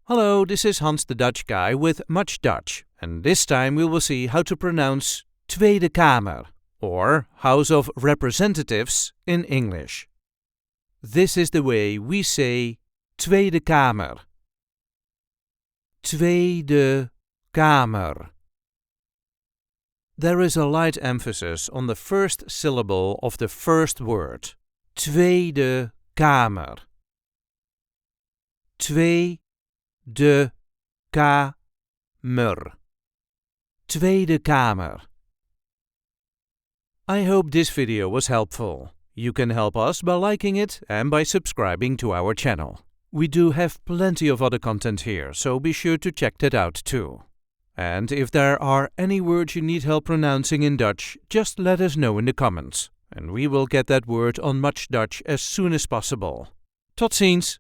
Hello, this is Hans the Dutch guy with Much Dutch, and this time we will see how to pronounce Tweede Kamer, or House of Representatives in English. This is the way we say Tweede Kamer. Tweede Kamer. There is a light emphasis on the first syllable of the first word. Tweede Kamer. Tweede Kamer. Tweede Kamer. I hope this video was helpful. You can help us by liking it and by subscribing to our channel. We do have plenty of other content here, so be sure to check that out too. And if there are any words you need help pronouncing in Dutch, just let us know in the comments, and we will get that word on Much Dutch as soon as possible. Tot ziens!